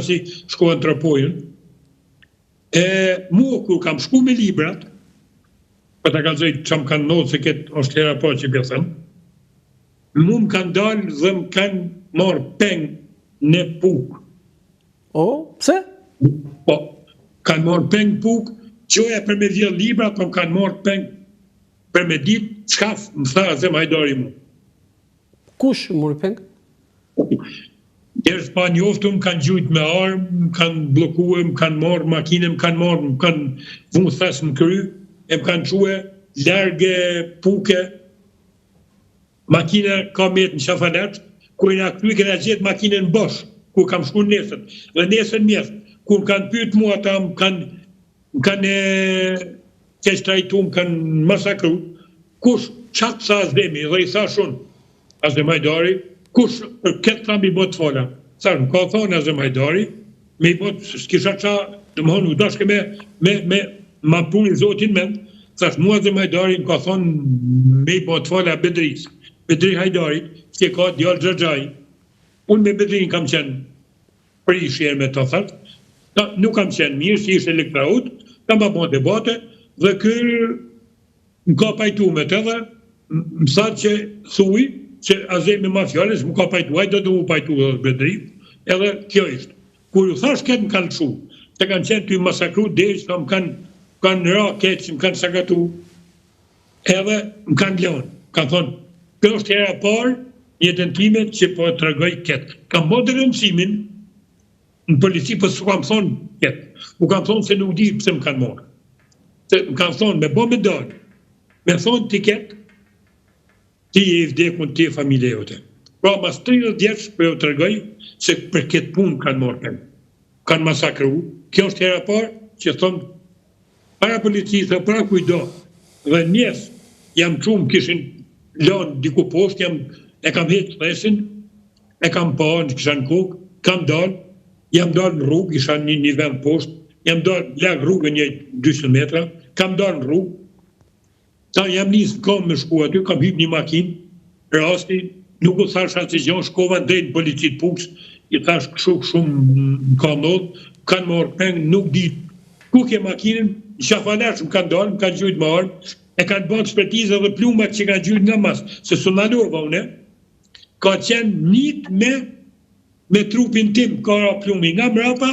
si shkojnë tropojën. Mua, kur kam shku me librat, për të kalzoj që më kanë nodhë se këtë është hera po që për thëmë, mu më kanë dalë dhe më kanë marë peng në puk. Pse? Po, kanë marë peng puk, qoja për me dhjel libra, po më kanë marë peng për me ditë, qkaf, më tha dhe Hajdari mu. Kush mori peng? Njerëz pa njoftu më kanë gjujt me armë, më kanë blokue, më kanë marë makine, më kanë vunë thes më kry, më kanë quë largë puke, makina ka metë në Shafalet, ku i nga këtu i këna gjithë makinën bosh, ku kam shku nesën, dhe nesën mjesë, ku më kanë pytë mua ta më kanë keq trajtu, më kanë masakru, kush qatë sa Azemi, dhe i tha shumë, Azem Hajdari, kush për këtë thambi bot fola. Tharë, më ka thonë Azem Hajdari, me i bot, s'kisha qa, të më honë, u dashke me ma puni zotin men, thash, mua Azem Hajdari më ka thonë me i bot fola Bedris. Bedri Hajdari, që ka djallë Xhaxhaj. Unë me Bedrin kam qenë prishjer me të thart, nuk kam qenë mirë, si ishte elektraut, kam ba bon debate, dhe kërë më ka pajtu me të dhe, më sa që thuj, që Azemi ma fjales, më ka pajtu, ajdo dhe mu pajtu dhe Bedri, edhe kjo ishte. Kur ju thash këtë më kanë shu, të kanë qenë të i masakru, dhe ishte, më kanë ra keqë, më kanë sakatu, edhe më kanë lënë. Kanë thonë, kjo është hera parë, një tentimet që po të regoj këtë. Kam bo dhe rëndësimin, në polici, për së kam thonë këtë. Më kam thonë se nuk di pëse më kanë morë. Më kanë thonë, me bo me dalë, me thonë ti këtë, ti e i vdekun, ti e familje jote. Pra, mas 30 vjeç për jo të regoj se për këtë punë kanë morë kënë. Kanë masakru. Kjo është hera parë që thonë, para policisë, para kujdo, dhe njes, jam qumë kishin lanë diku poshtë, e kam hetë thesin, e kam pa në kisha në kokë, kam dalë, jam dalë në rrugë, isha një vend poshtë, jam dalë lagë rrugën një 200 metra, kam dalë në rrugë, ta jam njësë kam me shku aty, kam hyp një makinë, rasti, nuk u thash atë që gjonë, shkova drejt policit Puks, i thash shumë ka ndodhë, kanë marrë peng, nuk ditë, ku ke makinën, në Shafalesh më kanë dalë, më kanë gjujtë më armë, e kanë bënë ekspertizë dhe plumat që kanë gjujtë në masë, se së nalova une, ka qenë njët me trupin tim, ka ra plumi nga mrapa,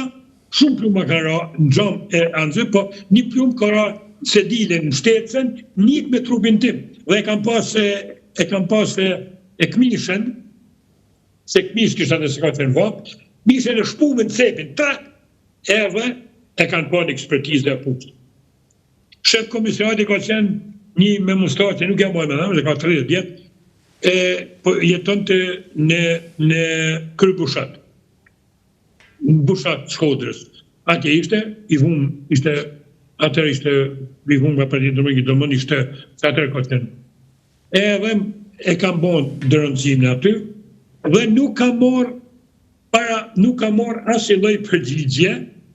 shumë pluma ka ra në gjamë e anëzë, po një plumë ka ra sedile në shtetësen, njët me trupin tim, dhe e kam pas e këmishën, se këmish kisha në se ka të në vapë, mishën e shpume në cepin, trak, edhe e kanë pa në ekspertizë dhe putë. Shef komisionati ka qenë një me mustarë që nuk jam bojë me dhamë, që ka 30 vjetë, po jeton të në Kry Bushat. Në Bushat Shkodrës. Atje ishte, i vunë, atër ishte, i vunë nga partitë në mëgjë, do mënë ishte, se atër ka qenë. Edhe e kam bon dërëndësim në aty, dhe nuk kam marë asë i loj përgjigje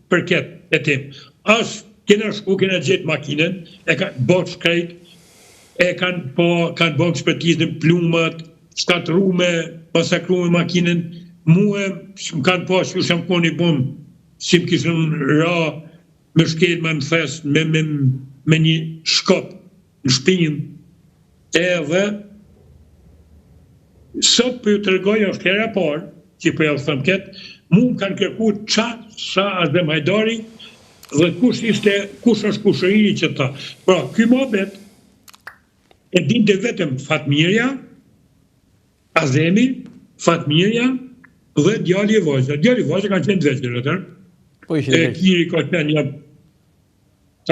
për këtë e tim. Asë kena shku, kena gjithë makinën, e kanë bërë shkrejt, e kanë bërë ekspertizë në plumat, shkatrume, masakrume makinën, muë, më kanë pas, ju sham koni bom, si më kishën ra, me shkel, me më thes, me një shkop, në shpinë, edhe, sot për ju të regoj është hera parë, që për javë thëmë ketë, mu më kanë kërku sa Azem Hajdari, dhe kush është kushërini që ta. Pra, ky mohabet e dinte vetëm Fatmirja, Azemi, Fatmirja dhe djali e vajza. Djali e vajza kanë qenë dveqër, atër. Kiri ka qenë një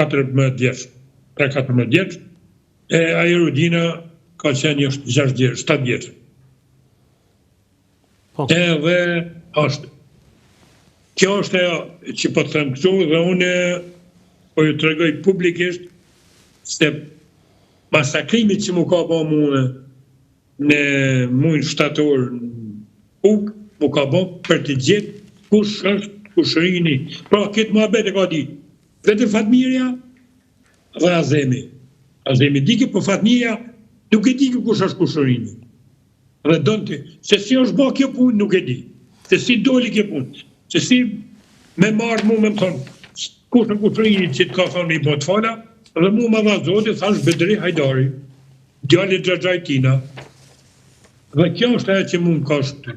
14 vjeç, 14 vjeç, e Ajerudina ka qenë një 6 vjeç, 7 vjeç. Edhe është. Kjo është e që po të thëmë këtu dhe unë po ju të regoj publikisht se masakrimit që mu ka bo mu në mujnë shtator në Puk, mu ka bo për të gjithë kush është kushërini. Pra, këtë muhabet e ka ditë. Vete Fatmirja dhe Azemi. Azemi dike, po Fatmirja nuk e dike kush është kushërini. Dhe donë të, se si është bo kjo punë, nuk e di. Se si doli kjo punë. Se si me marrë mu me më thonë, kush në kushërinjit që të ka thonë i botë fala, dhe mu më dha Zoti, thash Bedri Hajdari, djali Xhaxhajtina. Dhe kjo është ajo që mu më ka shtu.